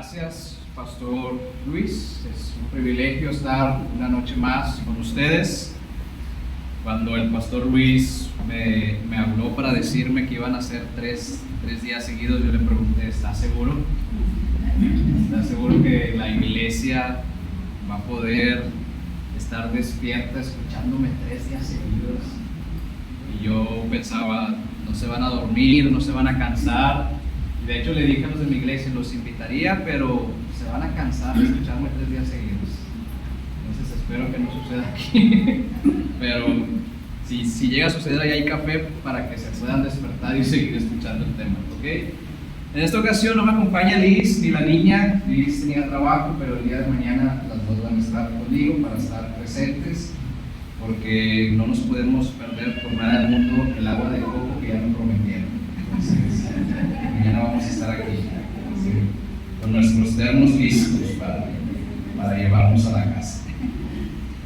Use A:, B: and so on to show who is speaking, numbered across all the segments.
A: Gracias, Pastor Luis. Es un privilegio estar una noche más con ustedes. Cuando el Pastor Luis me habló para decirme que iban a ser tres días seguidos, yo le pregunté, ¿estás seguro? ¿Estás seguro que la iglesia va a poder estar despierta escuchándome 3 días seguidos? Y yo pensaba, no se van a dormir, no se van a cansar. De hecho, le dije a los de mi iglesia, los invitaría, pero se van a cansar de escucharme 3 días seguidos. Entonces espero que no suceda aquí. Pero si llega a suceder, ahí hay café para que se puedan despertar y seguir escuchando el tema, ¿ok? En esta ocasión no me acompaña Liz ni la niña. Liz tenía trabajo, pero el día de mañana las dos van a estar conmigo para estar presentes, porque no nos podemos perder por nada del mundo el agua de coco que ya nos prometieron. Entonces, mañana vamos a estar aquí, ¿sí?, con nuestros termos listos para llevarnos a la casa.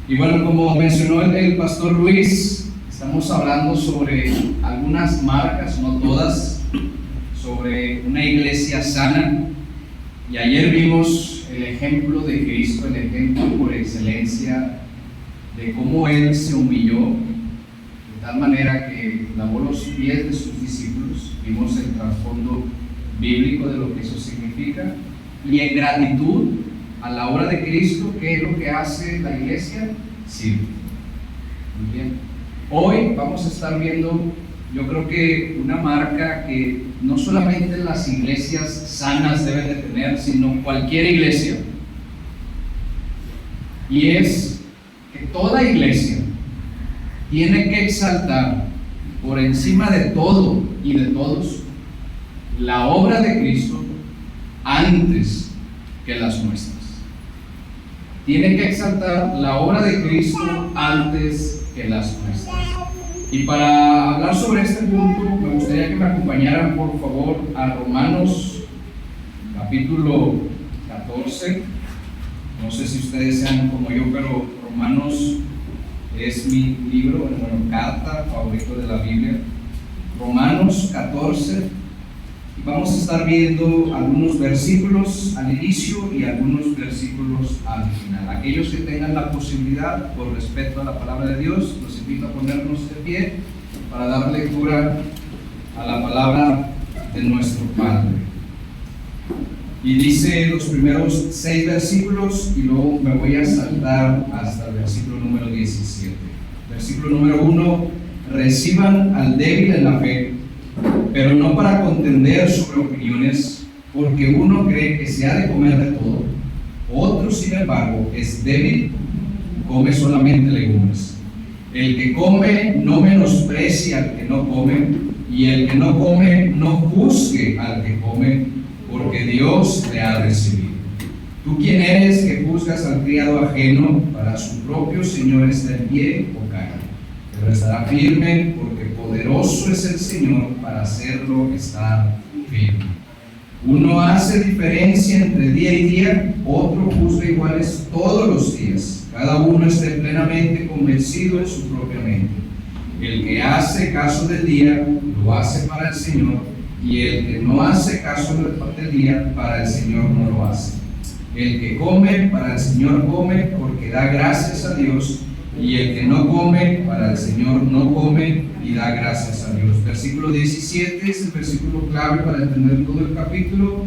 A: Y bueno, como mencionó el Pastor Luis, estamos hablando sobre algunas marcas, no todas, sobre una iglesia sana. Y ayer vimos el ejemplo de Cristo, el ejemplo por excelencia de cómo Él se humilló de tal manera que lavó los pies de sus discípulos. Vimos el trasfondo bíblico de lo que eso significa, y en gratitud a la obra de Cristo, ¿qué es lo que hace la iglesia? Sirve. Muy bien. Hoy vamos a estar viendo, yo creo que una marca que no solamente las iglesias sanas deben de tener, sino cualquier iglesia, y es que toda iglesia tiene que exaltar por encima de todo y de todos la obra de Cristo antes que las nuestras. Tiene que exaltar la obra de Cristo antes que las nuestras. Y para hablar sobre este punto, me gustaría que me acompañaran por favor a Romanos capítulo 14. No sé si ustedes sean como yo, pero Romanos es mi libro, bueno, carta favorito de la Biblia. Romanos 14, y vamos a estar viendo algunos versículos al inicio y algunos versículos al final. Aquellos que tengan la posibilidad, por respeto a la palabra de Dios, los invito a ponernos de pie para dar lectura a la palabra de nuestro Padre. Y dice los primeros 6 versículos, y luego me voy a saltar hasta el versículo número 17. Versículo número 1: reciban al débil en la fe, pero no para contender sobre opiniones, porque uno cree que se ha de comer de todo, otro sin embargo es débil, come solamente legumbres. El que come no menosprecie al que no come, y el que no come no juzgue al que come, porque Dios le ha recibido. ¿Tú quién eres que juzgas al criado ajeno? Para su propio Señor está en pie o cae, pero estará firme, porque poderoso es el Señor para hacerlo estar firme. Uno hace diferencia entre día y día, otro juzga iguales todos los días. Cada uno esté plenamente convencido en su propia mente. El que hace caso del día, lo hace para el Señor, y el que no hace caso del día, para el Señor no lo hace. El que come, para el Señor come, porque da gracias a Dios, y el que no come, para el Señor no come y da gracias a Dios. Versículo 17 es el versículo clave para entender todo el capítulo.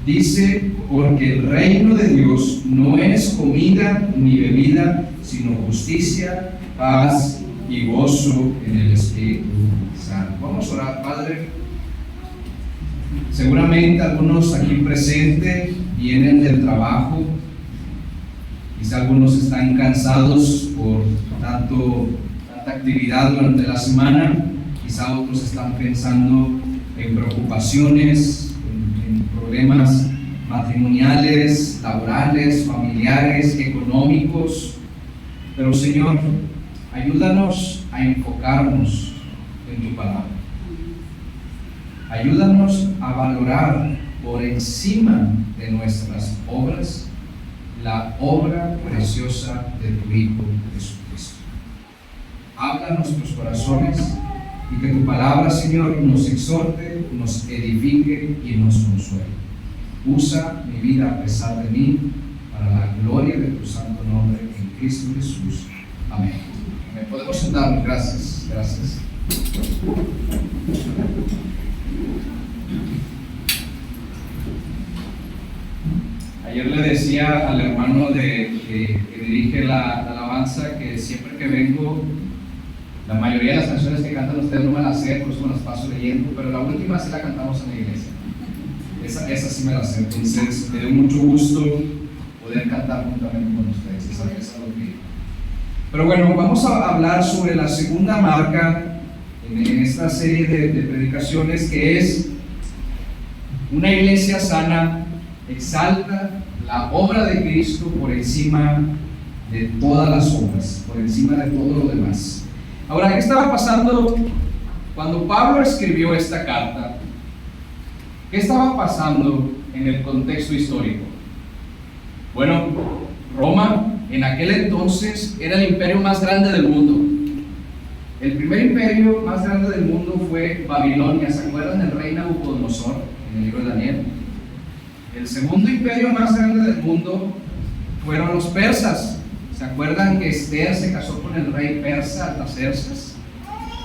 A: Dice: porque el reino de Dios no es comida ni bebida, sino justicia, paz y gozo en el Espíritu Santo. Vamos a orar. Padre, seguramente algunos aquí presentes vienen del trabajo, quizá algunos están cansados por tanta actividad durante la semana, quizá otros están pensando en preocupaciones, en problemas matrimoniales, laborales, familiares, económicos. Pero Señor, ayúdanos a enfocarnos en tu palabra. Ayúdanos a valorar por encima de nuestras obras la obra preciosa de tu Hijo Jesucristo. Habla a nuestros corazones y que tu palabra, Señor, nos exhorte, nos edifique y nos consuele. Usa mi vida a pesar de mí, para la gloria de tu santo nombre, en Cristo Jesús. Amén. Podemos sentarnos. Gracias. Gracias. Ayer le decía al hermano que dirige la alabanza que siempre que vengo, la mayoría de las canciones que cantan ustedes no me las sé, por eso me las paso leyendo, pero la última sí la cantamos en la iglesia. Esa sí me la sé, entonces me dio mucho gusto poder cantar juntamente con ustedes. Esa es lo que... Pero bueno, vamos a hablar sobre la segunda marca en esta serie de predicaciones, que es: una iglesia sana exalta la obra de Cristo por encima de todas las obras, por encima de todo lo demás. Ahora, ¿qué estaba pasando cuando Pablo escribió esta carta? ¿Qué estaba pasando en el contexto histórico? Bueno, Roma en aquel entonces era el imperio más grande del mundo. El primer imperio más grande del mundo fue Babilonia. ¿Se acuerdan del rey Nabucodonosor en el libro de Daniel? El segundo imperio más grande del mundo fueron los persas. ¿Se acuerdan que Esther se casó con el rey persa Artaxerxes?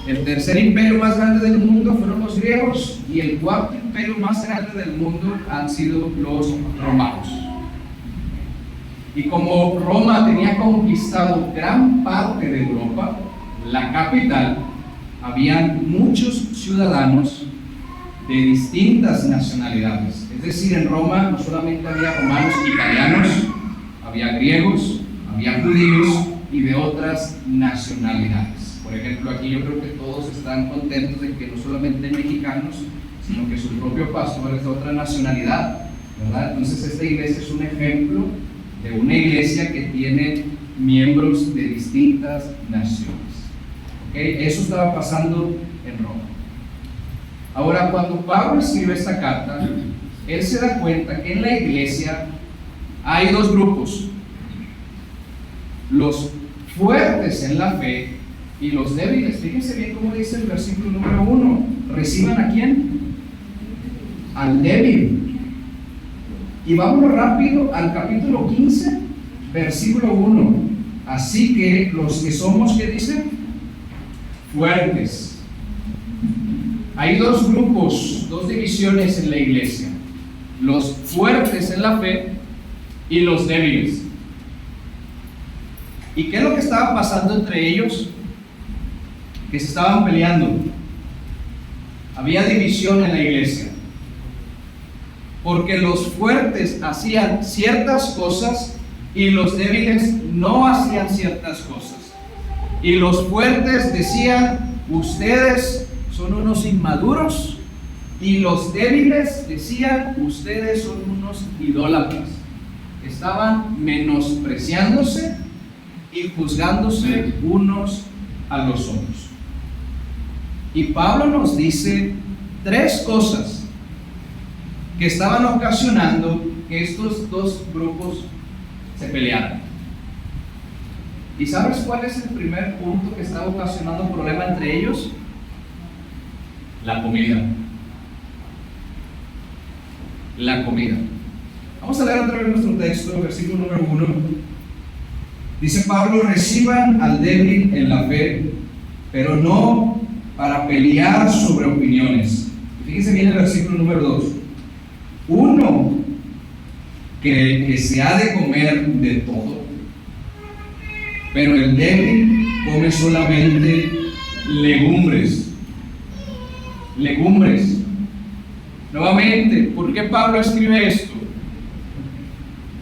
A: El tercer imperio más grande del mundo fueron los griegos, y el cuarto imperio más grande del mundo han sido los romanos. Y como Roma tenía conquistado gran parte de Europa, la capital, habían muchos ciudadanos de distintas nacionalidades. Es decir, en Roma no solamente había romanos italianos, había griegos, había judíos y de otras nacionalidades. Por ejemplo, aquí yo creo que todos están contentos de que no solamente hay mexicanos, sino que su propio pastor es de otra nacionalidad, ¿verdad? Entonces esta iglesia es un ejemplo de una iglesia que tiene miembros de distintas naciones. ¿Okay? Eso estaba pasando en Roma. Ahora, cuando Pablo escribe esta carta, él se da cuenta que en la iglesia hay dos grupos: los fuertes en la fe y los débiles. Fíjense bien cómo dice el versículo número 1. ¿Reciban a quién? Al débil. Y vámonos rápido al capítulo 15, versículo 1. Así que los que somos, ¿qué dice? Fuertes. Hay dos grupos, dos divisiones en la iglesia: los fuertes en la fe y los débiles. ¿Y qué es lo que estaba pasando entre ellos? Que se estaban peleando. Había división en la iglesia, porque los fuertes hacían ciertas cosas y los débiles no hacían ciertas cosas. Y los fuertes decían: ustedes son unos inmaduros, y los débiles decían: ustedes son unos idólatras. Estaban menospreciándose y juzgándose unos a los otros. Y Pablo nos dice tres cosas que estaban ocasionando que estos dos grupos se pelearan. ¿Y sabes cuál es el primer punto que estaba ocasionando un problema entre ellos? La comida. La comida. Vamos a leer otra vez nuestro texto, versículo número 1. Dice Pablo: reciban al débil en la fe, pero no para pelear sobre opiniones. Fíjense bien el versículo número 2. Uno que se ha de comer de todo, pero el débil come solamente legumbres. Legumbres. Nuevamente, ¿por qué Pablo escribe esto?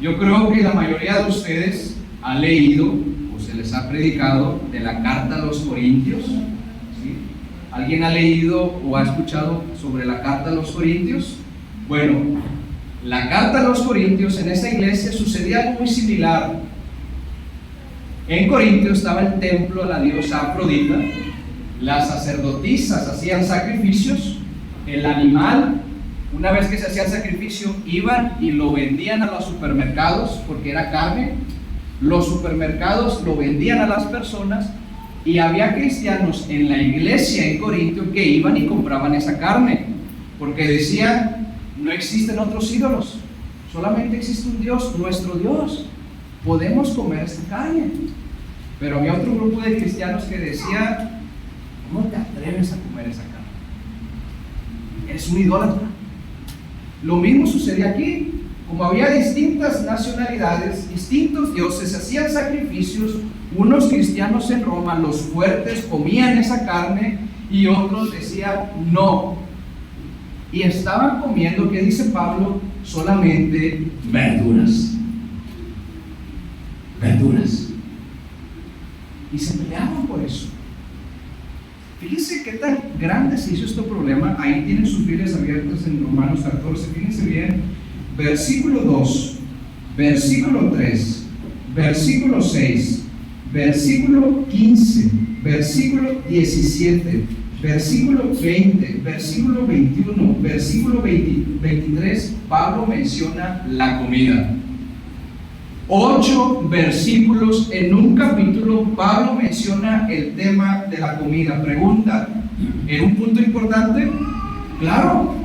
A: Yo creo que la mayoría de ustedes ha leído o se les ha predicado de la carta a los Corintios. ¿Sí? ¿Alguien ha leído o ha escuchado sobre la carta a los Corintios? Bueno, la carta a los Corintios, en esa iglesia sucedía algo muy similar. En Corintio estaba el templo de la diosa Afrodita. Las sacerdotisas hacían sacrificios. El animal, una vez que se hacía el sacrificio, iban y lo vendían a los supermercados porque era carne. Los supermercados lo vendían a las personas, y había cristianos en la iglesia en Corintio que iban y compraban esa carne porque decían: no existen otros ídolos, solamente existe un Dios, nuestro Dios. Podemos comer esta carne. Pero había otro grupo de cristianos que decía, ¿cómo te atreves a comer esa carne? Eres un idólatra. Lo mismo sucedía aquí. Como había distintas nacionalidades, distintos dioses, se hacían sacrificios. Unos cristianos en Roma, los fuertes, comían esa carne y otros decían no. Y estaban comiendo, ¿qué dice Pablo? Solamente verduras. Verduras. Y se peleaban por eso. Fíjense qué tan grande se hizo este problema. Ahí tienen sus Biblias abiertas en Romanos 14. Fíjense bien. Versículo 2, versículo 3, versículo 6, versículo 15, versículo 17, versículo 20, versículo 21, versículo 23, Pablo menciona la comida. 8 versículos en un capítulo, Pablo menciona el tema de la comida. Pregunta, ¿en un punto importante? Claro.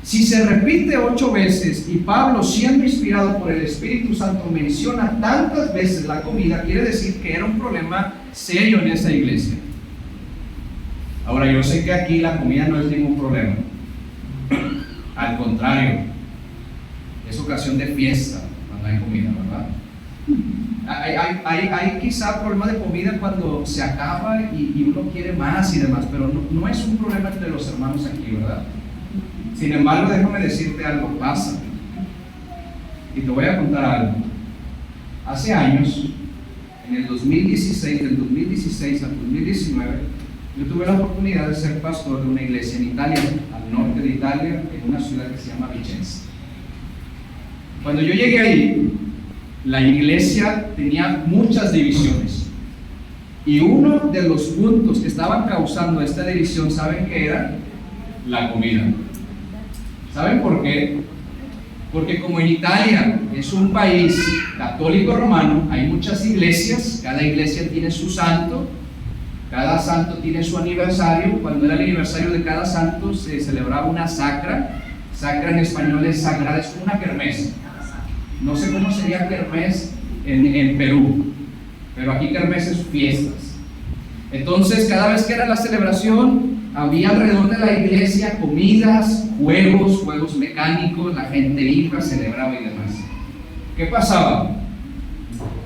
A: Si se repite 8 veces y Pablo, siendo inspirado por el Espíritu Santo, menciona tantas veces la comida, quiere decir que era un problema serio en esa iglesia. Ahora, yo sé que aquí la comida no es ningún problema. Al contrario, es ocasión de fiesta cuando hay comida, ¿verdad? Hay quizá problema de comida cuando se acaba y uno quiere más y demás, pero no es un problema entre los hermanos aquí, ¿verdad? Sin embargo, déjame decirte algo, pasa. Y te voy a contar algo. Hace años, en el 2016, del 2016 al 2019, yo tuve la oportunidad de ser pastor de una iglesia en Italia, al norte de Italia, en una ciudad que se llama Vicenza. Cuando yo llegué ahí, la iglesia tenía muchas divisiones. Y uno de los puntos que estaban causando esta división, ¿saben qué era? La comida. ¿Saben por qué? Porque como en Italia es un país católico romano, hay muchas iglesias, cada iglesia tiene su santo, cada santo tiene su aniversario. Cuando era el aniversario de cada santo se celebraba una sacra. Sacra en español es sagrada, es como una kermés. No sé cómo sería kermés en Perú, pero aquí kermés es fiestas. Entonces cada vez que era la celebración, había alrededor de la iglesia comidas, juegos mecánicos, la gente iba, celebraba y demás. ¿Qué pasaba?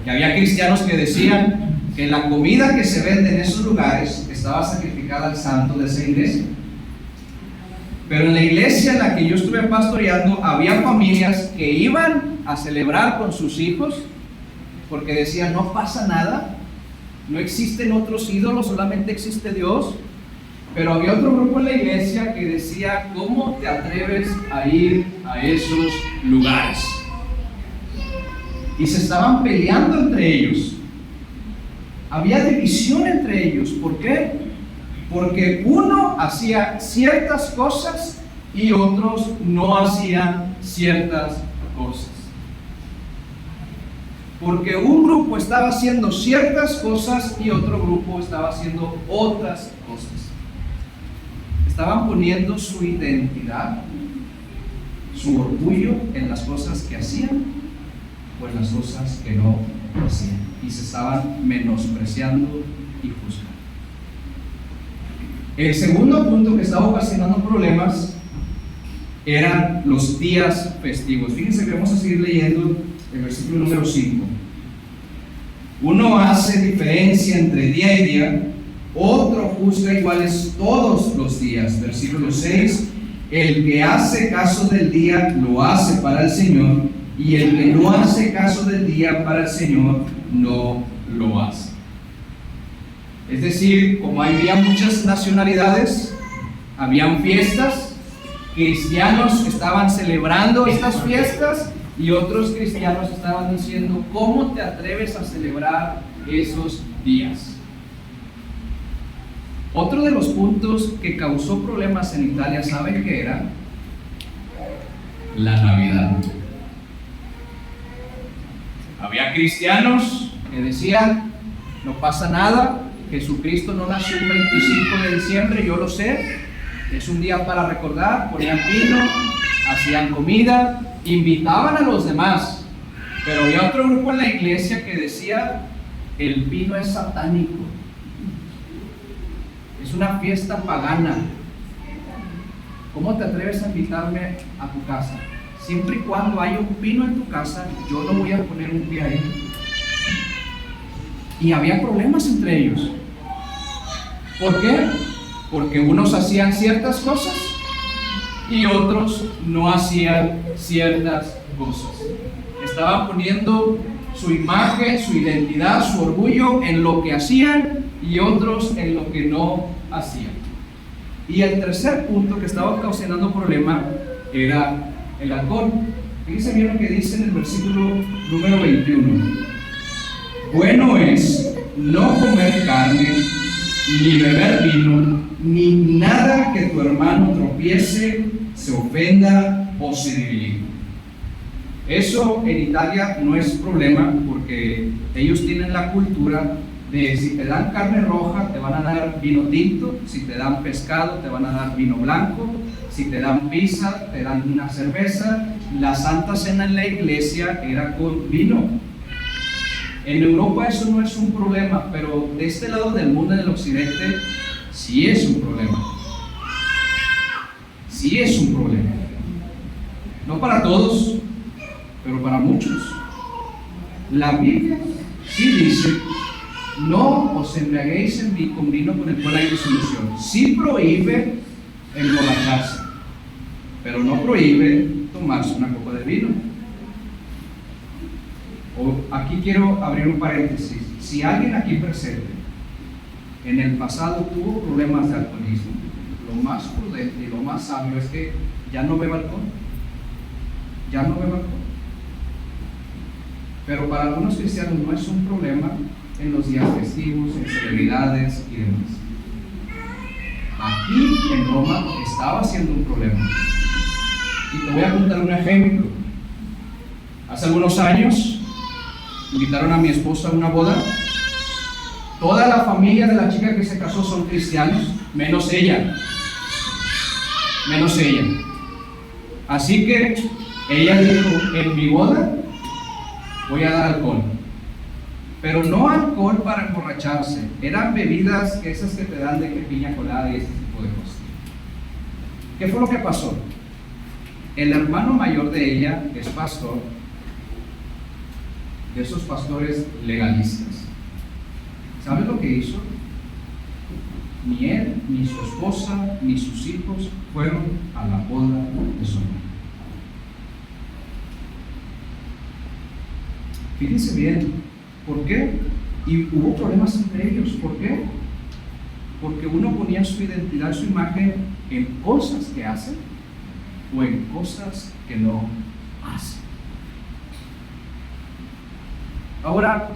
A: Que había cristianos que decían que la comida que se vende en esos lugares estaba sacrificada al santo de esa iglesia. Pero en la iglesia en la que yo estuve pastoreando, había familias que iban a celebrar con sus hijos porque decían, no pasa nada, no existen otros ídolos, solamente existe Dios. Pero había otro grupo en la iglesia que decía, ¿cómo te atreves a ir a esos lugares? Y se estaban peleando entre ellos. Había división entre ellos. ¿Por qué? Porque uno hacía ciertas cosas y otros no hacían ciertas cosas. Porque un grupo estaba haciendo ciertas cosas y otro grupo estaba haciendo otras cosas. Estaban poniendo su identidad, su orgullo en las cosas que hacían o en las cosas que no hacían. Y se estaban menospreciando y juzgando. El segundo punto que estaba ocasionando problemas eran los días festivos. Fíjense que vamos a seguir leyendo el versículo número 5. Uno hace diferencia entre día y día, otro juzga iguales todos los días. Versículo 6. El que hace caso del día lo hace para el Señor, y el que no hace caso del día para el Señor no lo hace. Es decir, como había muchas nacionalidades, habían fiestas, cristianos estaban celebrando estas fiestas y otros cristianos estaban diciendo, ¿cómo te atreves a celebrar esos días? Otro de los puntos que causó problemas en Italia, ¿saben qué era? La Navidad. Había cristianos que decían, no pasa nada, Jesucristo no nació el 25 de diciembre, yo lo sé, es un día para recordar, ponían pino, hacían comida, invitaban a los demás, pero había otro grupo en la iglesia que decía: el vino es satánico, es una fiesta pagana. ¿Cómo te atreves a invitarme a tu casa? Siempre y cuando haya un vino en tu casa, yo no voy a poner un pie ahí. Y había problemas entre ellos. ¿Por qué? Porque unos hacían ciertas cosas y otros no hacían ciertas cosas. Estaban poniendo su imagen, su identidad, su orgullo en lo que hacían y otros en lo que no hacían. Y el tercer punto que estaba ocasionando problema era el alcohol. Fíjense bien lo que dice en el versículo número 21. Bueno es no comer carne, ni beber vino, ni nada que tu hermano tropiece, se ofenda o se debilite. Eso en Italia no es problema, porque ellos tienen la cultura de si te dan carne roja te van a dar vino tinto, si te dan pescado te van a dar vino blanco, si te dan pizza te dan una cerveza. La Santa Cena en la iglesia era con vino. En Europa eso no es un problema, pero de este lado del mundo, en el occidente, sí es un problema. Sí es un problema. No para todos, pero para muchos. La Biblia sí dice: no os embriaguéis con vino con el cual hay disolución. Sí prohíbe emborracharse, pero no prohíbe tomarse una copa de vino. Aquí quiero abrir un paréntesis. Si alguien aquí presente en el pasado tuvo problemas de alcoholismo, lo más prudente y lo más sabio es que ya no beba alcohol. Ya no beba alcohol. Pero para algunos cristianos no es un problema en los días festivos, en celebridades y demás. Aquí en Roma estaba siendo un problema. Y te voy a contar un ejemplo. Hace algunos años invitaron a mi esposa a una boda. Toda la familia de la chica que se casó son cristianos, menos ella. Menos ella. Así que ella dijo: en mi boda voy a dar alcohol. Pero no alcohol para emborracharse. Eran bebidas esas que te dan de que piña colada y ese tipo de cosas. ¿Qué fue lo que pasó? El hermano mayor de ella es pastor, de esos pastores legalistas. ¿Sabes lo que hizo? Ni él, ni su esposa, ni sus hijos fueron a la boda de su hermano. Fíjense bien, ¿por qué? Y hubo problemas entre ellos. ¿Por qué? Porque uno ponía su identidad, su imagen en cosas que hacen o en cosas que no hacen. Ahora,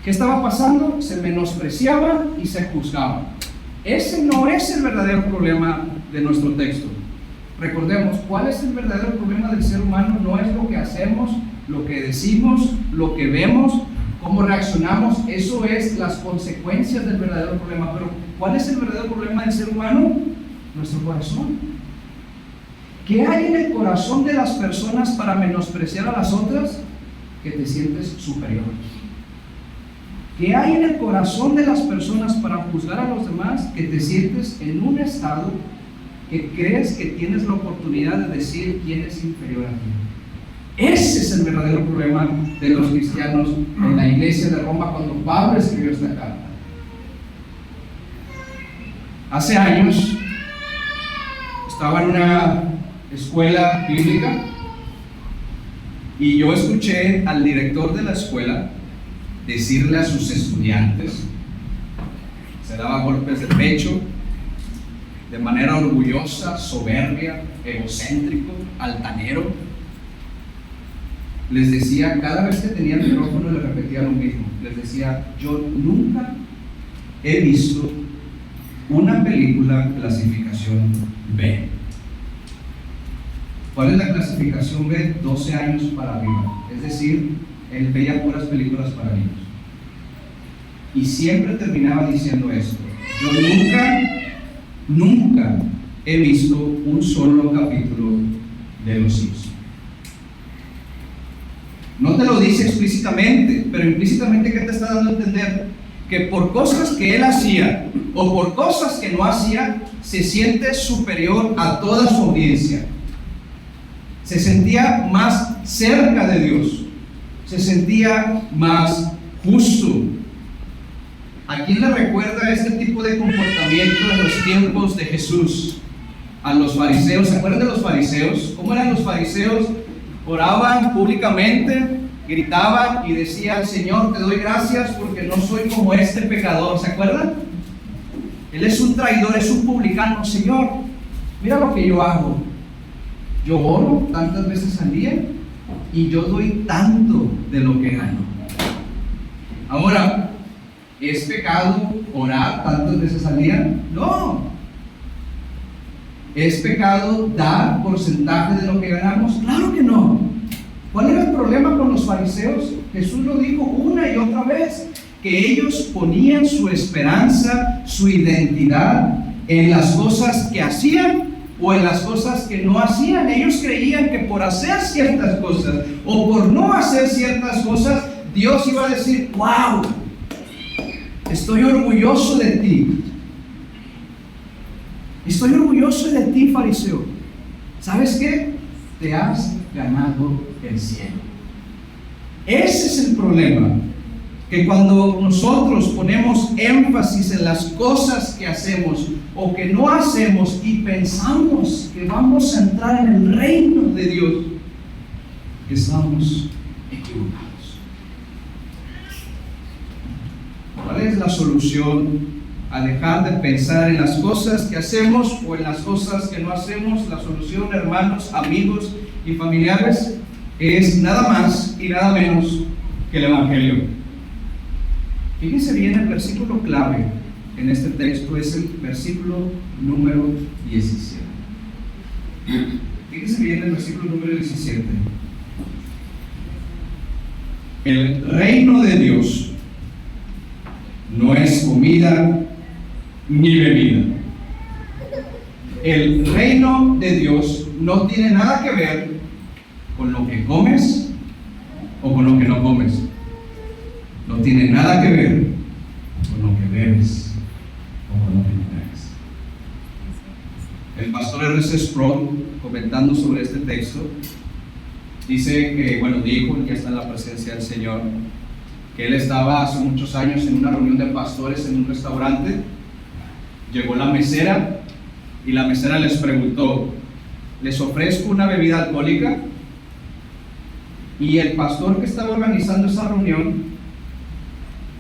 A: ¿qué estaba pasando? Se menospreciaba y se juzgaba. Ese no es el verdadero problema de nuestro texto. Recordemos, ¿cuál es el verdadero problema del ser humano? No es lo que hacemos, lo que decimos, lo que vemos, cómo reaccionamos. Eso es las consecuencias del verdadero problema. Pero ¿cuál es el verdadero problema del ser humano? Nuestro corazón. ¿Qué hay en el corazón de las personas para menospreciar a las otras? Que te sientes superior. ¿Qué hay en el corazón de las personas para juzgar a los demás? Que te sientes en un estado que crees que tienes la oportunidad de decir quién es inferior a ti. Ese es el verdadero problema de los cristianos en la iglesia de Roma cuando Pablo escribió esta carta. Hace años estaba en una escuela bíblica y yo escuché al director de la escuela decirle a sus estudiantes, se daba golpes de pecho, de manera orgullosa, soberbia, egocéntrico, altanero. Les decía, cada vez que tenía el micrófono le repetía lo mismo. Les decía: yo nunca he visto una película clasificación B. ¿Cuál es la clasificación B? 12 años para arriba. Es decir, él veía puras películas para niños. Y siempre terminaba diciendo esto: yo nunca he visto un solo capítulo de los hijos. No te lo dice explícitamente, pero implícitamente, ¿qué te está dando a entender? Que por cosas que él hacía o por cosas que no hacía, se siente superior a toda su audiencia. Se sentía más cerca de Dios, se sentía más justo. ¿A quién le recuerda este tipo de comportamiento en los tiempos de Jesús? A los fariseos. ¿Se acuerdan de los fariseos? ¿Cómo eran los fariseos? Oraban públicamente, gritaban y decían: Señor, te doy gracias porque no soy como este pecador. ¿Se acuerdan? Él es un traidor, es un publicano. Señor, mira lo que yo hago. Yo oro tantas veces al día y yo doy tanto de lo que gano. Ahora, ¿es pecado orar tantas veces al día? No. ¿Es pecado dar porcentaje de lo que ganamos? Claro que no. ¿Cuál era el problema con los fariseos? Jesús lo dijo una y otra vez, que ellos ponían su esperanza, su identidad en las cosas que hacían o en las cosas que no hacían. Ellos creían que por hacer ciertas cosas o por no hacer ciertas cosas, Dios iba a decir: wow, estoy orgulloso de ti. Estoy orgulloso de ti, fariseo. ¿Sabes qué? Te has ganado el cielo. Ese es el problema. Que cuando nosotros ponemos énfasis en las cosas que hacemos o que no hacemos y pensamos que vamos a entrar en el reino de Dios, estamos equivocados. ¿Cuál es la solución a dejar de pensar en las cosas que hacemos o en las cosas que no hacemos? La solución, hermanos, amigos y familiares, es nada más y nada menos que el Evangelio. Fíjense bien, el versículo clave en este texto es el versículo número 17. Fíjense bien el versículo número 17. El reino de Dios no es comida ni bebida. El reino de Dios no tiene nada que ver con lo que comes o con lo que no comes. No tiene nada que ver con lo que bebes o con lo que no bebes. El pastor R.C. Sproul, comentando sobre este texto, dice que, dijo, ya está en la presencia del Señor, que él estaba hace muchos años en una reunión de pastores en un restaurante. Llegó la mesera y la mesera les preguntó: ¿les ofrezco una bebida alcohólica? Y el pastor que estaba organizando esa reunión,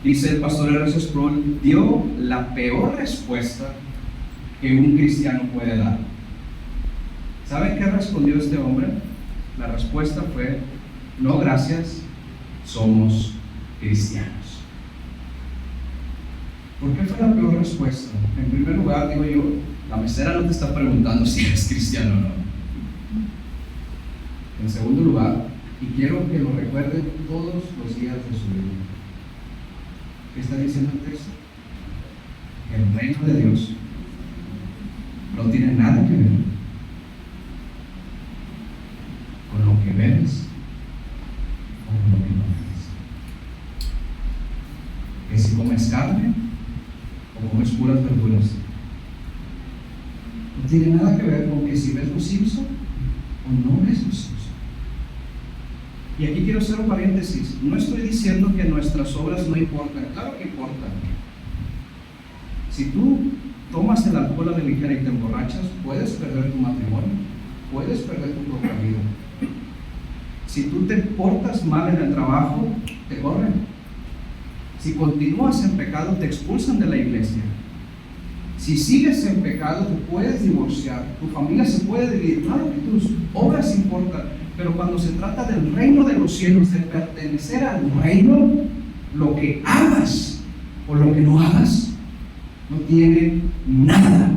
A: dice el pastor R.C. Sproul, dio la peor respuesta que un cristiano puede dar. ¿Saben qué respondió este hombre? La respuesta fue: no, gracias, somos cristianos. ¿Por qué fue la peor respuesta? En primer lugar, digo yo, la mesera no te está preguntando si eres cristiano o no. En segundo lugar, y quiero que lo recuerden todos los días de su vida, ¿qué está diciendo el texto? El reino de Dios no tiene nada que ver con lo que bebes o con lo que no bebes. Que si comes carne o comes puras verduras, no tiene nada que ver con que si ves los Simpson o no ves los Simpson. Y aquí quiero hacer un paréntesis. No estoy diciendo que nuestras obras no importan. Claro que importan. Si tú tomas el alcohol a la ligera y te emborrachas, puedes perder tu matrimonio, puedes perder tu propia vida. Si tú te portas mal en el trabajo, te corren. Si continúas en pecado, te expulsan de la iglesia. Si sigues en pecado, te puedes divorciar, tu familia se puede dividir. Claro que tus obras importan, pero cuando se trata del reino de los cielos, de pertenecer al reino, lo que hagas o lo que no hagas no tiene nada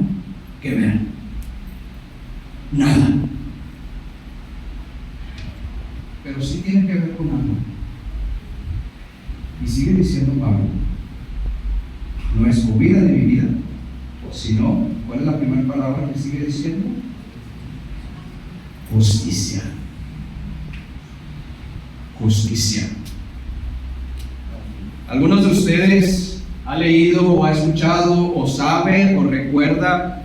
A: que ver. Nada. Pero sí tiene que ver con algo. Y sigue diciendo Pablo: no es comida ni bebida, sino, ¿cuál es la primera palabra que sigue diciendo? justicia. Justicia. ¿Algunos de ustedes ha leído o ha escuchado o sabe o recuerda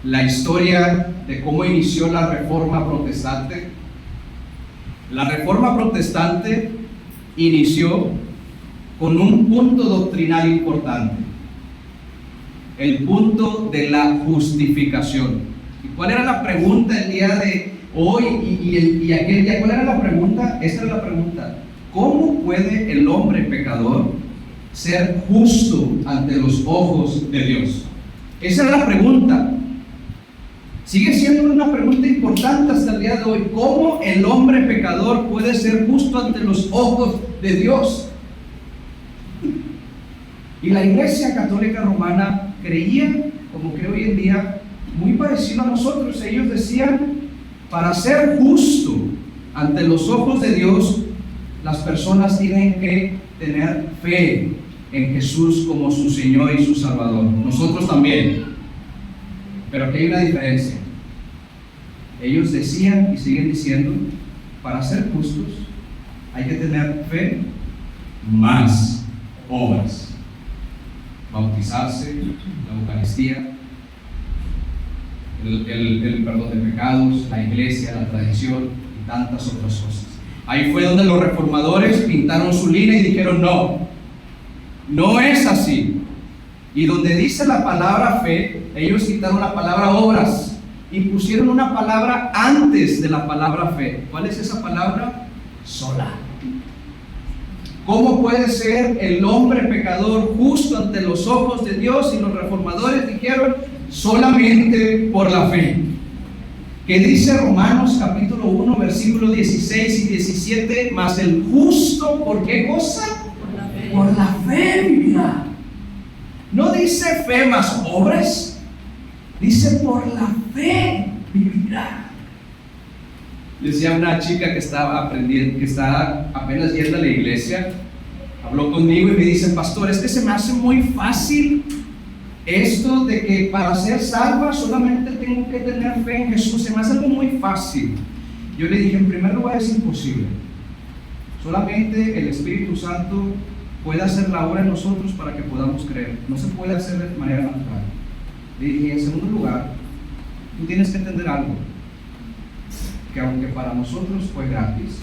A: la historia de cómo inició la Reforma Protestante? La Reforma Protestante inició con un punto doctrinal importante, el punto de la justificación. ¿Y cuál era la pregunta el día de hoy y aquel día? ¿Cuál era la pregunta? Esta era la pregunta: ¿cómo puede el hombre pecador ser justo ante los ojos de Dios? Esa era la pregunta. Sigue siendo una pregunta importante hasta el día de hoy. ¿Cómo el hombre pecador puede ser justo ante los ojos de Dios? Y la Iglesia Católica Romana creía, como creo hoy en día, muy parecido a nosotros. Ellos decían: para ser justo ante los ojos de Dios, las personas tienen que tener fe en Jesús como su Señor y su Salvador. Nosotros también. Pero aquí hay una diferencia. Ellos decían y siguen diciendo: para ser justos hay que tener fe más obras. Bautizarse, la Eucaristía, el perdón de pecados, la iglesia, la tradición y tantas otras cosas. Ahí fue donde los reformadores pintaron su línea y dijeron: no es así. Y donde dice la palabra fe, ellos quitaron la palabra obras y pusieron una palabra antes de la palabra fe. ¿Cuál es esa palabra? Sola. ¿Cómo puede ser el hombre pecador justo ante los ojos de Dios? Y los reformadores dijeron: solamente por la fe. ¿Qué dice Romanos capítulo 1 versículos 16 y 17? Mas el justo, ¿por qué cosa? Por la fe vivirá. No dice fe más obras, dice por la fe vivirá. Decía una chica que estaba aprendiendo, que estaba apenas yendo a la iglesia, habló conmigo y me dice: pastor, es que se me hace muy fácil esto de que para ser salva solamente tengo que tener fe en Jesús. Se me hace algo muy fácil. Yo le dije: en primer lugar, es imposible. Solamente el Espíritu Santo puede hacer la obra en nosotros para que podamos creer. No se puede hacer de manera natural. Le dije: en segundo lugar, tú tienes que entender algo, que aunque para nosotros fue gratis,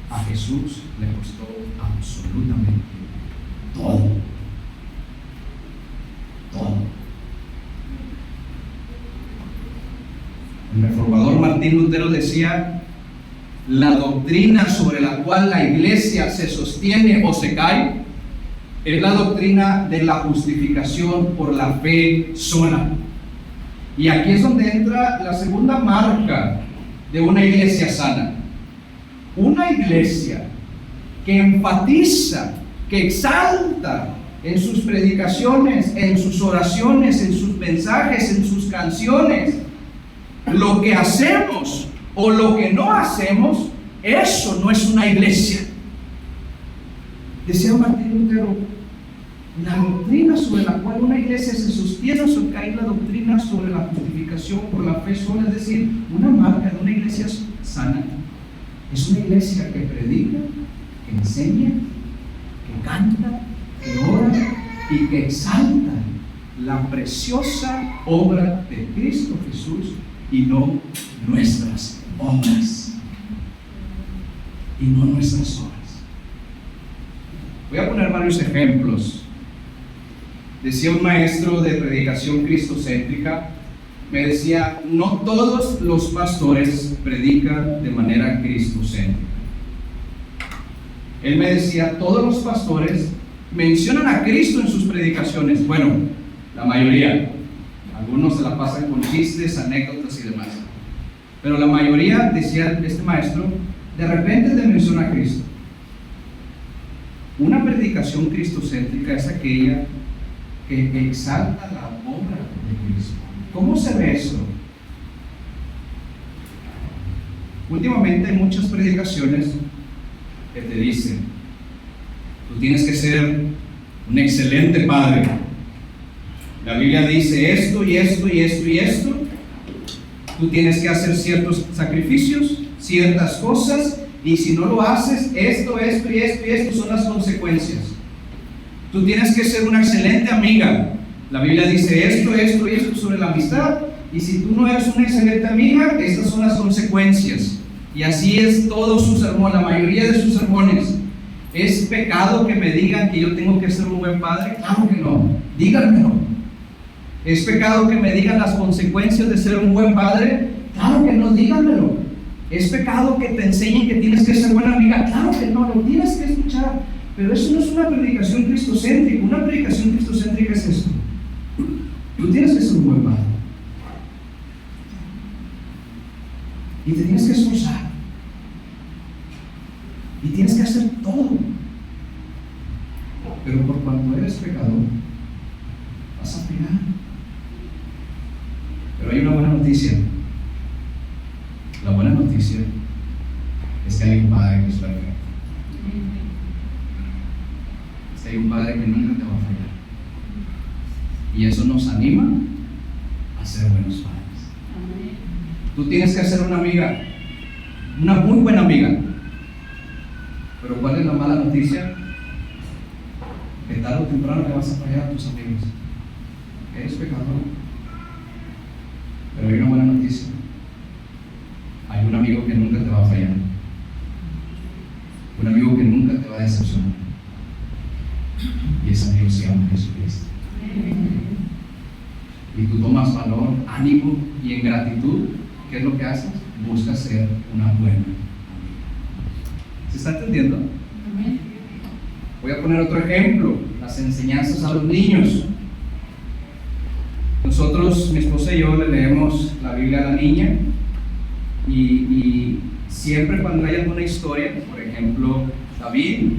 A: a Jesús le costó absolutamente todo. Todo. El reformador Martín Lutero decía: la doctrina sobre la cual la iglesia se sostiene o se cae es la doctrina de la justificación por la fe sola. Y aquí es donde entra la segunda marca de una iglesia sana. Una iglesia que enfatiza, que exalta en sus predicaciones, en sus oraciones, en sus mensajes, en sus canciones, lo que hacemos o lo que no hacemos. Eso no es una iglesia. Decía Martín Lutero: la doctrina sobre la cual una iglesia se sostiene o se cae, la doctrina sobre la justificación por la fe sola. Es decir, una marca de una iglesia sana es una iglesia que predica, que enseña, que canta, que ora y que exalta la preciosa obra de Cristo Jesús y no nuestras obras. Y no nuestras obras. Voy a poner varios ejemplos. Decía un maestro de predicación cristocéntrica, me decía: no todos los pastores predican de manera cristocéntrica. Él me decía: todos los pastores mencionan a Cristo en sus predicaciones. Bueno, la mayoría. Algunos se la pasan con chistes, anécdotas y demás. Pero la mayoría, decía este maestro, de repente te menciona a Cristo. Una predicación cristocéntrica es aquella que exalta la obra de Cristo. ¿Cómo se ve eso? Últimamente hay muchas predicaciones que te dicen: tú tienes que ser un excelente padre. La Biblia dice esto y esto y esto y esto, Tú tienes que hacer ciertos sacrificios, ciertas cosas, y si no lo haces, esto son las consecuencias. Tú tienes que ser una excelente amiga. La Biblia dice esto sobre la amistad, y si tú no eres una excelente amiga, estas son las consecuencias. Y así es todo su sermón, la mayoría de sus sermones. ¿Es pecado que me digan que yo tengo que ser un buen padre? Claro que no, díganmelo. ¿Es pecado que me digan las consecuencias de ser un buen padre? Claro que no, díganmelo. ¿Es pecado que te enseñen que tienes que ser buena amiga? Claro que no, lo tienes que escuchar. Pero eso no es una predicación cristocéntrica. Una predicación cristocéntrica es esto: tú tienes que ser un buen padre y te tienes que esforzar y tienes que hacer todo, pero por cuanto eres pecador vas a pecar. Pero hay una buena noticia. La buena noticia es que hay un Padre que es perfecto. Es que hay un Padre que nunca te va a fallar. Y eso nos anima a ser buenos padres. Tú tienes que ser una amiga, una muy buena amiga. Pero ¿cuál es la mala noticia? Que tarde o temprano te vas a fallar a tus amigos. Eres pecador. Pero hay una buena noticia. Hay un amigo que nunca te va a fallar. Un amigo que nunca te va a decepcionar. Y ese amigo se llama Jesucristo. Y tú tomas valor, ánimo y en gratitud, ¿qué es lo que haces? Buscas ser una buena amiga. ¿Se está entendiendo? Voy a poner otro ejemplo: las enseñanzas a los niños. Nosotros, mi esposa y yo, le leemos la Biblia a la niña y siempre cuando hay alguna historia, por ejemplo, David,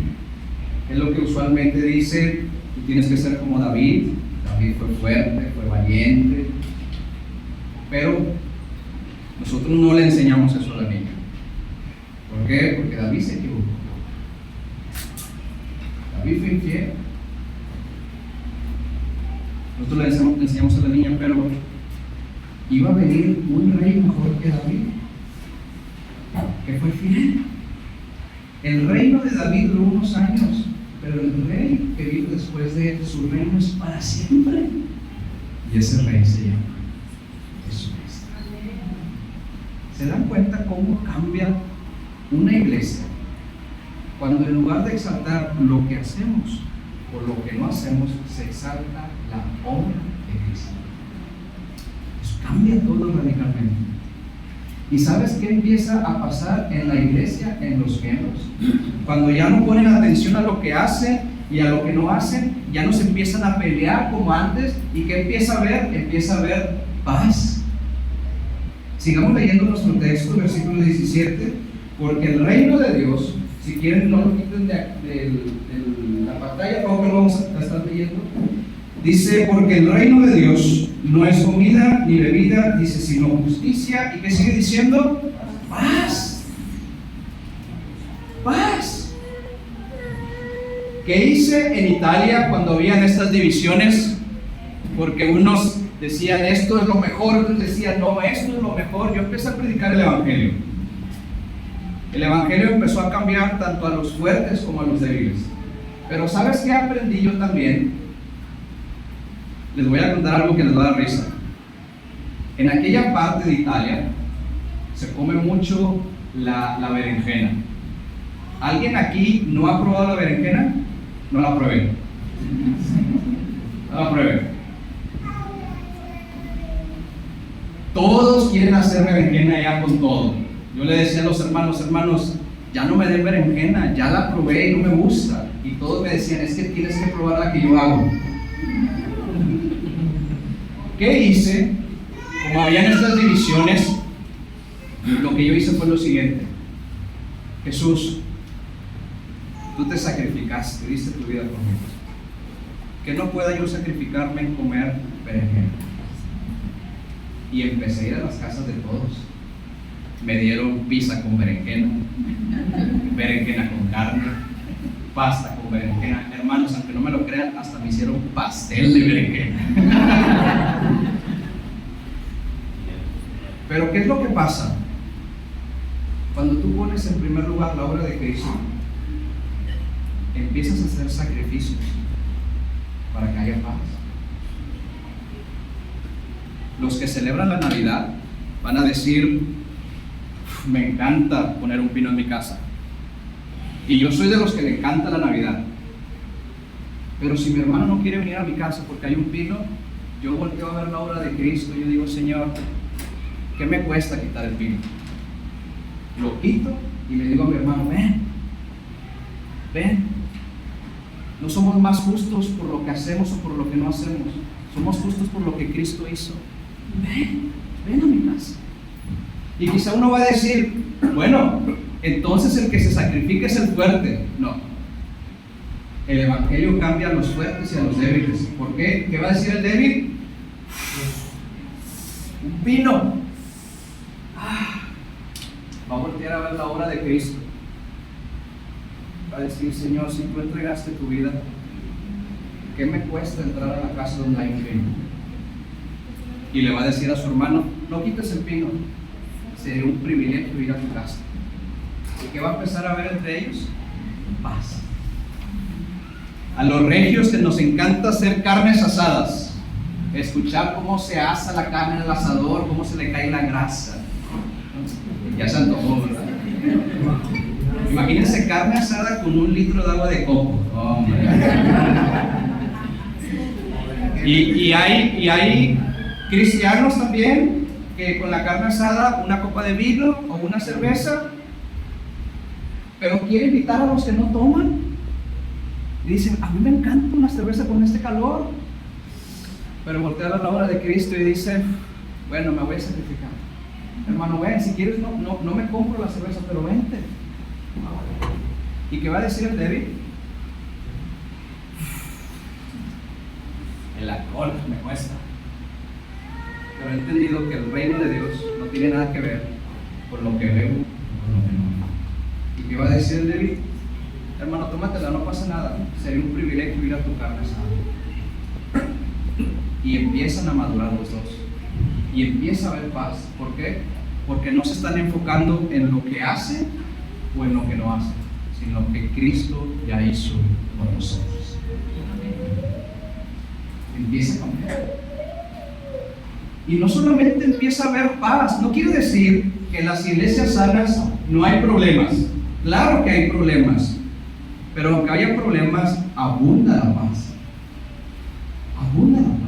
A: es lo que usualmente dice: tú tienes que ser como David. David fue fuerte, fue valiente. Pero nosotros no le enseñamos eso a la niña. ¿Por qué? Porque David se equivocó. David fue infiel. Nosotros le enseñamos a la niña, pero iba a venir un rey mejor que David, que fue fiel. El reino de David duró unos años, pero el rey que vino después de él, su reino es para siempre. Y ese rey se llama Jesucristo. ¿Se dan cuenta cómo cambia una iglesia cuando en lugar de exaltar lo que hacemos o lo que no hacemos, se exalta la obra de Cristo? Eso cambia todo radicalmente. ¿Y sabes qué empieza a pasar en la iglesia, en los miembros? Cuando ya no ponen atención a lo que hacen y a lo que no hacen, ya no se empiezan a pelear como antes. ¿Y qué empieza a haber? Empieza a haber paz. Sigamos leyendo nuestro texto, versículo 17. Porque el reino de Dios, si quieren no lo quiten de la pantalla, porque lo vamos a estar leyendo. Dice: porque el reino de Dios no es comida ni bebida, dice, sino justicia. ¿Y qué sigue diciendo? Paz. Paz. ¿Qué hice en Italia cuando habían estas divisiones? Porque unos decían esto es lo mejor, otros decían no, esto es lo mejor. Yo empecé a predicar el Evangelio. El Evangelio empezó a cambiar tanto a los fuertes como a los débiles. Pero ¿sabes qué aprendí yo también? Les voy a contar algo que les va a dar risa. En aquella parte de Italia se come mucho la berenjena. ¿Alguien aquí no ha probado la berenjena? No la prueben. No la prueben. Todos quieren hacer berenjena ya con todo. Yo le decía a los hermanos, ya no me den berenjena, ya la probé y no me gusta. Y todos me decían, es que tienes que probar la que yo hago. ¿Qué hice? Como habían estas divisiones, lo que yo hice fue lo siguiente: Jesús, tú te sacrificaste, diste tu vida por mí. Que no pueda yo sacrificarme en comer berenjena. Y empecé a ir a las casas de todos. Me dieron pizza con berenjena, berenjena con carne, pasta con berenjena. Hermanos, aunque no me lo crean, hasta me hicieron pastel de berenjena. Pero ¿qué es lo que pasa? Cuando tú pones en primer lugar la obra de Cristo, empiezas a hacer sacrificios para que haya paz. Los que celebran la Navidad van a decir: me encanta poner un pino en mi casa. Y yo soy de los que le encanta la Navidad. Pero si mi hermano no quiere venir a mi casa porque hay un pino, yo volteo a ver la obra de Cristo y yo digo: Señor, ¿qué me cuesta quitar el pino? Lo quito y le digo a mi hermano: ven. No somos más justos por lo que hacemos o por lo que no hacemos. Somos justos por lo que Cristo hizo. Ven a mi casa. Y quizá uno va a decir: bueno, entonces el que se sacrifica es el fuerte. No. El Evangelio cambia a los fuertes y a los débiles. ¿Por qué? ¿Qué va a decir el débil? Un pino. Va a voltear a ver la obra de Cristo. Va a decir: Señor, si tú entregaste tu vida, ¿qué me cuesta entrar a la casa donde hay un pino? Y le va a decir a su hermano: no quites el pino, sería un privilegio ir a tu casa. ¿Y qué va a empezar a ver entre ellos? Paz. A los regios que nos encanta hacer carnes asadas, escuchar cómo se asa la carne en el asador, cómo se le cae la grasa. Ya se antojó, ¿verdad? Imagínense carne asada con 1 litro de agua de coco. Oh, y hay cristianos también que con la carne asada, una copa de vino o una cerveza, pero quieren invitar a los que no toman. Y dicen: a mí me encanta una cerveza con este calor. Pero voltea a la obra de Cristo y dice: bueno, me voy a sacrificar. Hermano, ven, si quieres no me compro la cerveza, pero vente. ¿Y qué va a decir el débil? El alcohol me cuesta. Pero he entendido que el reino de Dios no tiene nada que ver con lo que veo o con lo que no. ¿Y qué va a decir el débil? Hermano, tómatela, no pasa nada. Sería un privilegio ir a tu carne asada. Y empiezan a madurar los dos. Y empieza a haber paz. ¿Por qué? Porque no se están enfocando en lo que hace o en lo que no hace, sino lo que Cristo ya hizo por nosotros. Empieza a cambiar. Y no solamente empieza a haber paz. No quiero decir que en las iglesias sanas no hay problemas. Claro que hay problemas. Pero aunque haya problemas, abunda la paz. Abunda la paz.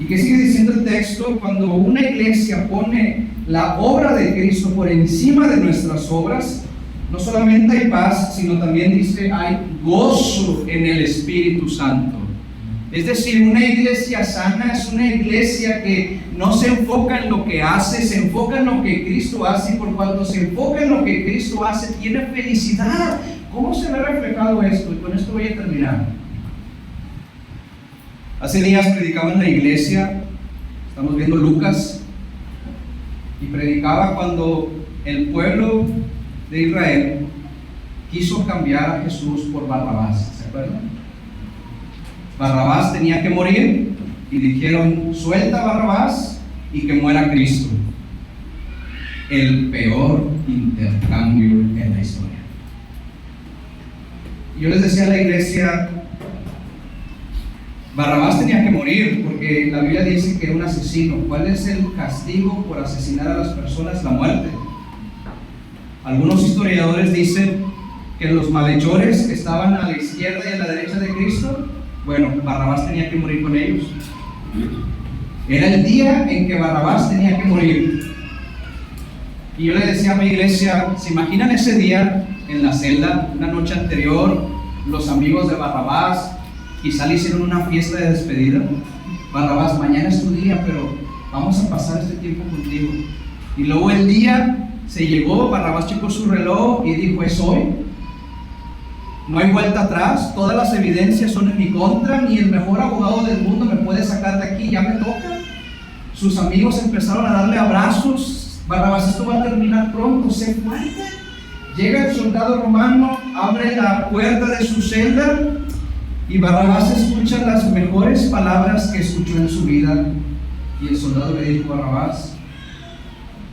A: ¿Y qué sigue diciendo el texto? Cuando una iglesia pone la obra de Cristo por encima de nuestras obras, no solamente hay paz, sino también dice: hay gozo en el Espíritu Santo. Es decir, una iglesia sana es una iglesia que no se enfoca en lo que hace, se enfoca en lo que Cristo hace, y por cuanto se enfoca en lo que Cristo hace, tiene felicidad. ¿Cómo se ve reflejado esto? Y con esto voy a terminar. Hace días predicaba en la iglesia, estamos viendo Lucas, y predicaba cuando el pueblo de Israel quiso cambiar a Jesús por Barrabás. ¿Se acuerdan? Barrabás tenía que morir y dijeron: suelta a Barrabás y que muera Cristo. El peor intercambio en la historia. Yo les decía a la iglesia: Barrabás tenía que morir porque la Biblia dice que era un asesino. ¿Cuál es el castigo por asesinar a las personas? La muerte. Algunos historiadores dicen que los malhechores que estaban a la izquierda y a la derecha de Cristo, bueno, Barrabás tenía que morir con ellos. Era el día en que Barrabás tenía que morir. Y yo le decía a mi iglesia: ¿se imaginan ese día en la celda, una noche anterior, los amigos de Barrabás quizá le hicieron una fiesta de despedida? Barrabás, mañana es tu día, pero vamos a pasar este tiempo contigo. Y luego el día se llegó, Barrabás checó su reloj y dijo: es hoy. No hay vuelta atrás, todas las evidencias son en mi contra, ni el mejor abogado del mundo me puede sacar de aquí, ya me toca. Sus amigos empezaron a darle abrazos: Barrabás, esto va a terminar pronto, sé fuerte. Llega el soldado romano, abre la puerta de su celda y Barrabás escucha las mejores palabras que escuchó en su vida. Y el soldado le dijo a Barrabás: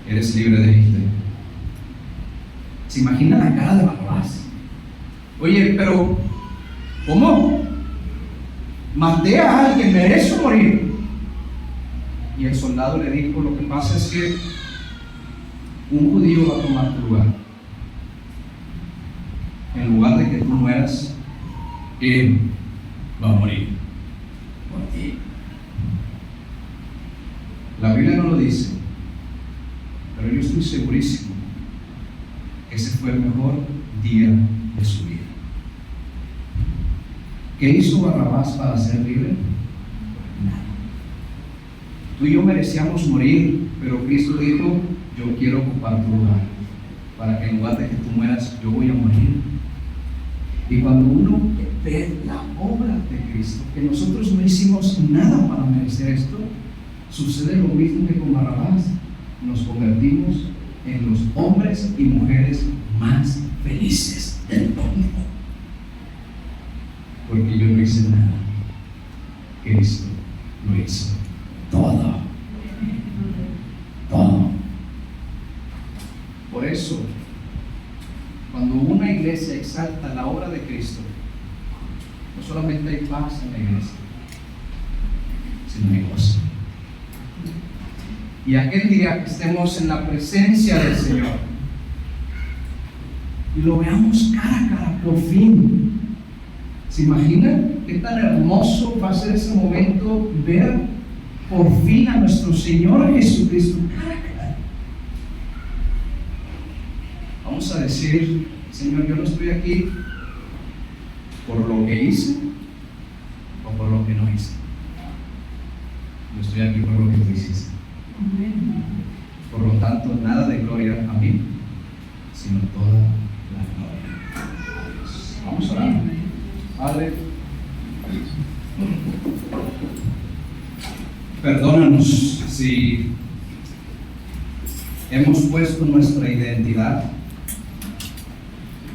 A: eres libre de irte. ¿Se imagina la cara de Barrabás? Oye, pero ¿cómo? Maté a alguien, merezco morir. Y el soldado le dijo: lo que pasa es que un judío va a tomar tu lugar. En lugar de que tú mueras, él va a morir por ti. La Biblia no lo dice, pero yo estoy segurísimo que ese fue el mejor día de su vida. ¿Qué hizo Barrabás para ser libre? Nada. Tú y yo merecíamos morir, pero Cristo dijo: yo quiero ocupar tu lugar, para que en lugar de que tú mueras, yo voy a morir. Y cuando uno ve la obra de Cristo, que nosotros no hicimos nada para merecer esto, sucede lo mismo que con Barrabás. Nos convertimos en los hombres y mujeres más felices del mundo. Porque yo no hice nada, Cristo lo hizo todo. Todo. Por eso, cuando una iglesia exalta la obra de Cristo, no solamente hay paz en la iglesia, sino hay gozo. Y aquel día que estemos en la presencia del Señor y lo veamos cara a cara, por fin, ¿se imaginan qué tan hermoso va a ser ese momento, ver por fin a nuestro Señor Jesucristo cara a cara? Vamos a decir: Señor, yo no estoy aquí por lo que hice o por lo que no hice. Yo estoy aquí por lo que tú hiciste. Por lo tanto, nada de gloria a mí, sino toda la gloria a Dios. Vamos a orar. Padre, perdónanos si hemos puesto nuestra identidad,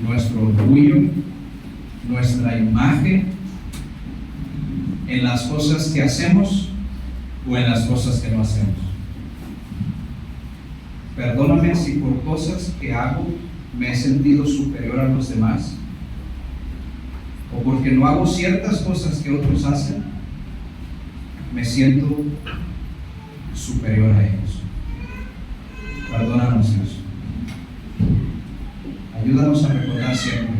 A: nuestro orgullo, nuestra imagen en las cosas que hacemos o en las cosas que no hacemos. Perdóname si por cosas que hago me he sentido superior a los demás, o porque no hago ciertas cosas que otros hacen, me siento superior a ellos. Perdónanos, Dios. Ayúdanos a recordar siempre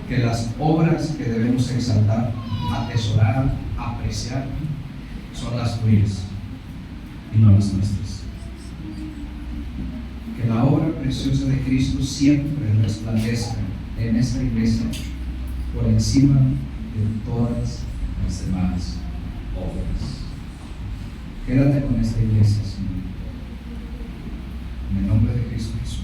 A: que las obras que debemos exaltar, atesorar, apreciar, son las tuyas y no las nuestras. Que la obra preciosa de Cristo siempre resplandezca en esta iglesia por encima de todas las demás obras. Quédate con esta iglesia, Señor. En el nombre de Cristo Jesús.